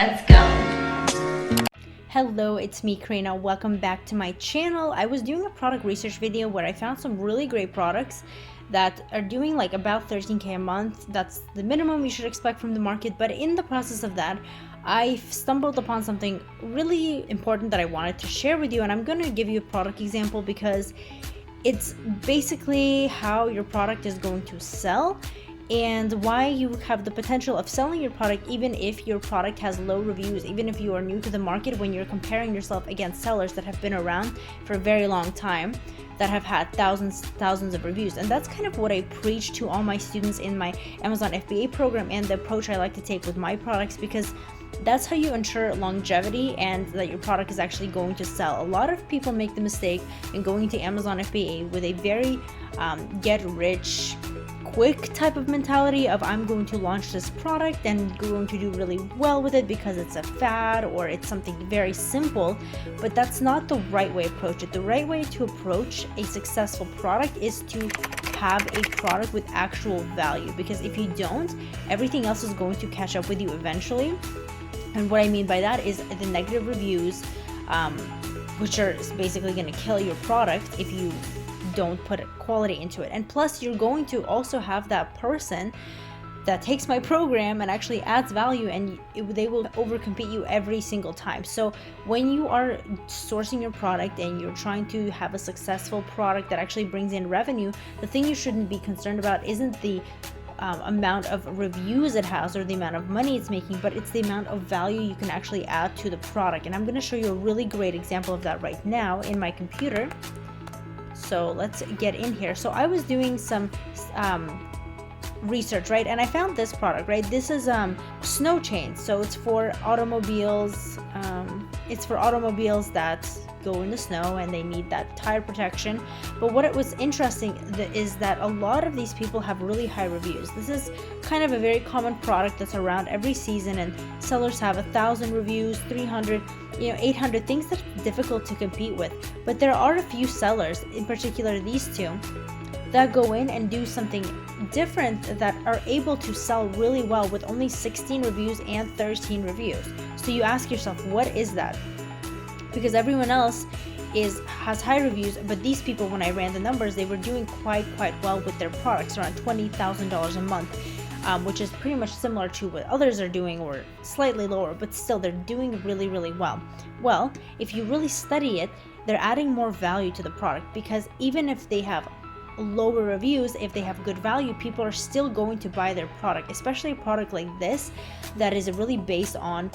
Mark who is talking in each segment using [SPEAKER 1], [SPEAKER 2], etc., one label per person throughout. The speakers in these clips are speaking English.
[SPEAKER 1] Let's go!
[SPEAKER 2] Hello, it's me, Karina. Welcome back to my channel. I was doing a product research video where I found some really great products that are doing like about 13K a month. That's the minimum you should expect from the market. But in the process of that, I stumbled upon something really important that I wanted to share with you. And I'm going to give you a product example because it's basically how your product is going to sell and why you have the potential of selling your product even if your product has low reviews, even if you are new to the market, when you're comparing yourself against sellers that have been around for a very long time, that have had thousands of reviews. And that's kind of what I preach to all my students in my Amazon FBA program and the approach I like to take with my products, because that's how you ensure longevity and that your product is actually going to sell. A lot of people make the mistake in going to Amazon FBA with a very get rich quick type of mentality of, I'm going to launch this product and going to do really well with it because it's a fad or it's something very simple. But that's not the right way to approach it. The right way to approach a successful product is to have a product with actual value, because if you don't, everything else is going to catch up with you eventually. And what I mean by that is the negative reviews, which are basically going to kill your product if you don't put quality into it. And plus, you're going to also have that person that takes my program and actually adds value, and they will overcompete you every single time. So when you are sourcing your product and you're trying to have a successful product that actually brings in revenue, the thing you shouldn't be concerned about isn't the amount of reviews it has or the amount of money it's making, but it's the amount of value you can actually add to the product. And I'm going to show you a really great example of that right now in my computer. So let's get in here. So I was doing some research, right? And I found this product, right? This is snow chains. So it's for automobiles. It's for automobiles that go in the snow and they need that tire protection. But what it was interesting is that a lot of these people have really high reviews. This is kind of a very common product that's around every season, and sellers have 1,000 reviews, 300, 800, things that are difficult to compete with. But there are a few sellers, in particular these two, that go in and do something different, that are able to sell really well with only 16 reviews and 13 reviews. So you ask yourself, what is that? Because everyone else has high reviews, but these people, when I ran the numbers, they were doing quite well with their products, around $20,000 a month, which is pretty much similar to what others are doing, or slightly lower, but still they're doing really well. Well, if you really study it, they're adding more value to the product, because even if they have lower reviews, if they have good value, people are still going to buy their product, especially a product like this that is really based on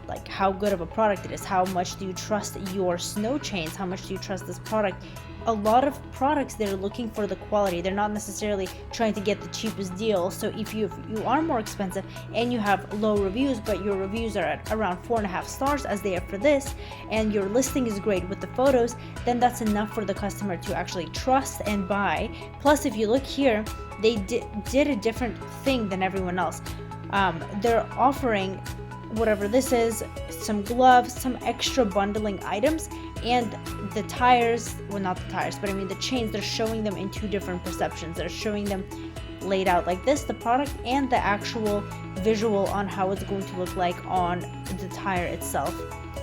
[SPEAKER 2] like how good of a product it is. How much do you trust your snow chains? How much do you trust this product? A lot of products, they're looking for the quality. They're not necessarily trying to get the cheapest deal. So if you are more expensive and you have low reviews, but your reviews are at around 4.5 stars as they are for this, and your listing is great with the photos, then that's enough for the customer to actually trust and buy. Plus, if you look here, they did a different thing than everyone else. They're offering whatever this is, some gloves, some extra bundling items, and the tires, well, not the tires, but I mean the chains, they're showing them in two different perceptions. They're showing them laid out like this, the product, and the actual visual on how it's going to look like on the tire itself.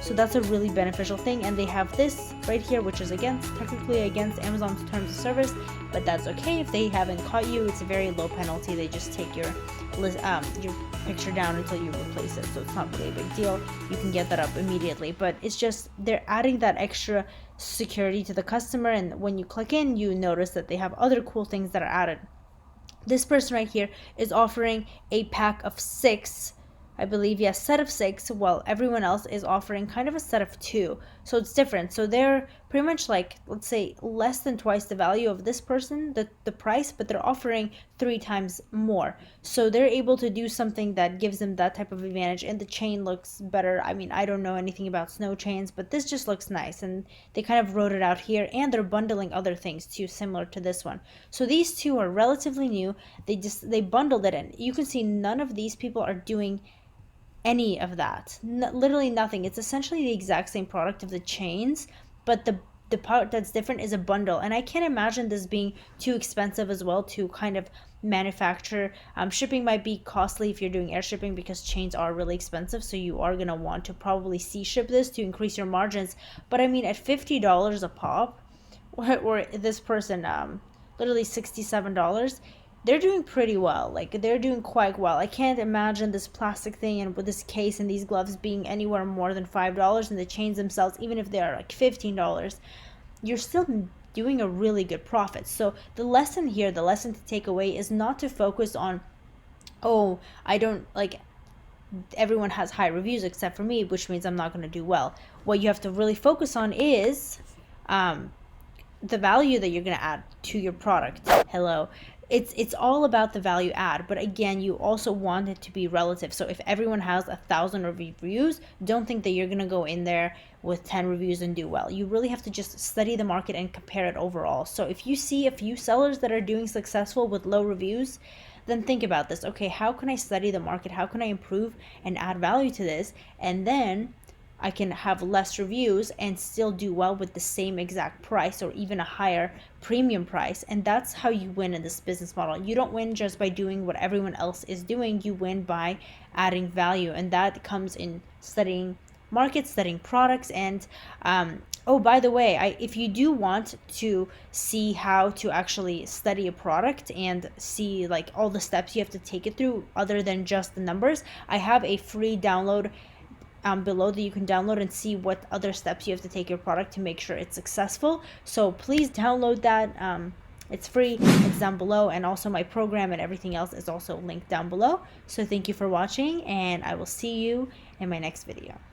[SPEAKER 2] So that's a really beneficial thing. And they have this right here, which is technically against Amazon's terms of service, but that's okay. If they haven't caught you, it's a very low penalty. They just take your picture down until you replace it. So it's not really a big deal. You can get that up immediately, but it's just they're adding that extra security to the customer. And when you click in, you notice that they have other cool things that are added. This person right here is offering a pack of 6, I believe, yes, set of 6, while everyone else is offering kind of a set of 2. So it's different. So they're pretty much like, let's say, less than twice the value of this person, the price, but they're offering 3 times more. So they're able to do something that gives them that type of advantage. And the chain looks better. I mean, I don't know anything about snow chains, but this just looks nice. And they kind of wrote it out here, and they're bundling other things too, similar to this one. So these two are relatively new. They bundled it in. You can see none of these people are doing any of that. Literally nothing. It's essentially the exact same product of the chains, but the the part that's different is a bundle, and I can't imagine this being too expensive as well to kind of manufacture. Shipping might be costly if you're doing air shipping because chains are really expensive, so you are going to want to probably sea ship this to increase your margins. But I mean, at $50 a pop, or this person literally $67, they're doing pretty well. Like, they're doing quite well. I can't imagine this plastic thing and with this case and these gloves being anywhere more than $5, and the chains themselves, even if they are like $15, you're still doing a really good profit. So the lesson here, the lesson to take away, is not to focus on, oh, I don't like, everyone has high reviews except for me, which means I'm not going to do well. What you have to really focus on is the value that you're going to add to your product. Hello. It's all about the value add, but again, you also want it to be relative. So if everyone has 1,000 reviews, don't think that you're going to go in there with 10 reviews and do well. You really have to just study the market and compare it overall. So if you see a few sellers that are doing successful with low reviews, then think about this. Okay, how can I study the market? How can I improve and add value to this? And then I can have less reviews and still do well with the same exact price or even a higher premium price. And that's how you win in this business model. You don't win just by doing what everyone else is doing. You win by adding value. And that comes in studying markets, studying products. And oh, by the way, if you do want to see how to actually study a product and see like all the steps you have to take it through other than just the numbers, I have a free download below that you can download and see what other steps you have to take your product to make sure it's successful. So please download that. It's free, it's down below, and also my program and everything else is also linked down below. So thank you for watching, and I will see you in my next video.